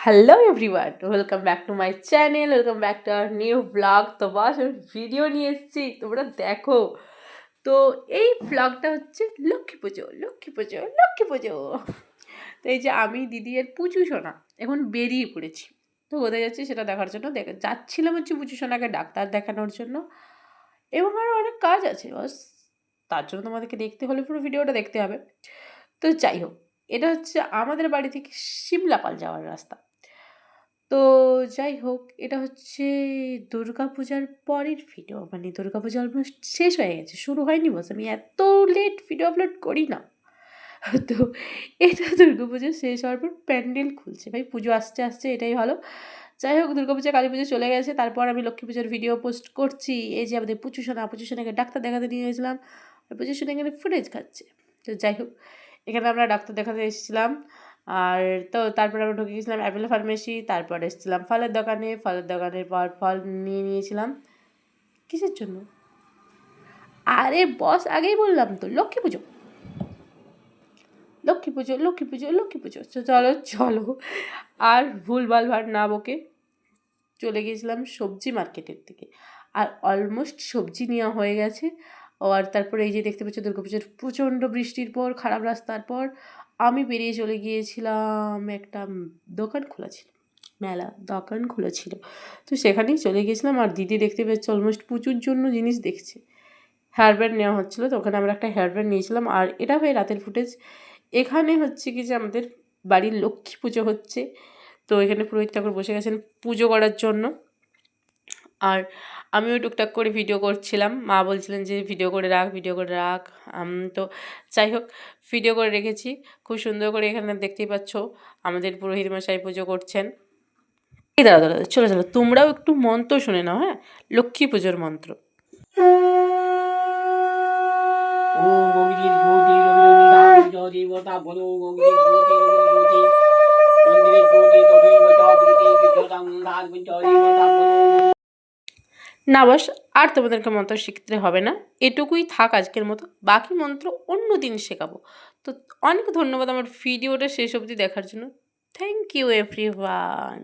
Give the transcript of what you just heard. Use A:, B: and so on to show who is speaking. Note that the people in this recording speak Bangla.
A: Hello everyone, welcome back to my channel, welcome back to our new blog. তো বাস আমি ভিডিও নিয়ে এসেছি, তোমরা দেখো। তো এই ব্লগটা হচ্ছে লক্ষ্মী পুজো, লক্ষ্মী পুজো, লক্ষ্মী পুজো। তো এই যে আমি দিদি এর পুচু সোনা এখন বেরিয়ে পড়েছি। তো কোথায় যাচ্ছি সেটা দেখার জন্য যাচ্ছিলাম হচ্ছে পুচু সোনাকে ডাক্তার দেখানোর জন্য, এবং আরও অনেক কাজ আছে। বাস তার জন্য তোমাদেরকে দেখতে হলে পুরো ভিডিওটা দেখতে হবে। তো যাই হোক, এটা হচ্ছে আমাদের বাড়ি থেকে সিমলাপাল যাওয়ার রাস্তা। তো যাই হোক, এটা হচ্ছে দুর্গাপূজার পরের ভিডিও, মানে দুর্গাপূজা অলমোস্ট শেষ হয়ে গেছে, শুরু হয়নি। বস আমি এত লেট ভিডিও আপলোড করি না। তো এটা দুর্গাপুজো শেষ হওয়ার পর প্যান্ডেল খুলছে, ভাই পুজো আসছে আসছে, এটাই ভালো। যাই হোক, দুর্গাপূজা কালী পুজো চলে গেছে, তারপর আমি লক্ষ্মী পুজোর ভিডিও পোস্ট করছি। এই যে আমাদের পুচু সোনাকে ডাক্তার দেখাতে নিয়ে গেছিলাম, আর পুচু সোনা এখানে ফুটেজ খাচ্ছে। তো যাই হোক, এখানে আমরা ডাক্তার দেখাতে এসেছিলাম। আর তো তারপরে আমরা ঢুকে গেছিলাম অ্যাপেলো ফার্মেসি, তারপর এসেছিলাম ফলের দোকানের পর ফল নিয়ে নিয়েছিলাম। কিসের জন্য? আরে বস, আগেই বললাম তো, লক্ষ্মী পুজো, লক্ষ্মী পুজো, লক্ষ্মী পুজো, লক্ষ্মী পুজো। তো চলো চলো, আর ভুলভাল ভার না বকে চলে গিয়েছিলাম সবজি মার্কেটের দিকে। আর অলমোস্ট সবজি নেওয়া হয়ে গেছে। আর তারপরে এই যে দেখতে পাচ্ছ, দুর্গাপুজোর প্রচণ্ড বৃষ্টির পর, খারাপ রাস্তার পর আমি বেরিয়ে চলে গিয়েছিলাম। একটা দোকান খোলা ছিল, মেলা দোকান খোলা ছিল, তো সেখানেই চলে গিয়েছিলাম। আর দিদি দেখতে পাচ্ছি অলমোস্ট পুজোর জন্য জিনিস দেখছে। হেয়ার ব্যান্ড নেওয়া হচ্ছিলো, তো ওখানে আমরা একটা হেয়ার ব্যান্ড নিয়েছিলাম। আর এটা হয় রাতের ফুটেজ। এখানে হচ্ছে কি যে আমাদের বাড়ির লক্ষ্মী পুজো হচ্ছে, তো এখানে পুরোহিত ঠাকুর বসে গেছেন পুজো করার জন্য। আর আমিও টুকটাক করে ভিডিও করছিলাম, মা বলছিলেন যে ভিডিও করে রাখ, ভিডিও করে রাখ। তো যাই হোক, ভিডিও করে রেখেছি খুব সুন্দর করে। এখানে দেখতেই পাচ্ছ আমাদের পুরোহিত মশাই পুজো করছেন। এই দাঁড়া দাঁড়া, চলো চলো, তোমরাও একটু মন্ত্র শুনে নাও। হ্যাঁ, লক্ষ্মী পুজোর মন্ত্র। না বস, আর তোমাদেরকে মন্ত্র শিখতে হবে না, এটুকুই থাক আজকের মতো। বাকি মন্ত্র অন্য দিন শেখাবো। তো অনেক ধন্যবাদ আমার ভিডিওটা শেষ অবধি দেখার জন্য। Thank you everyone.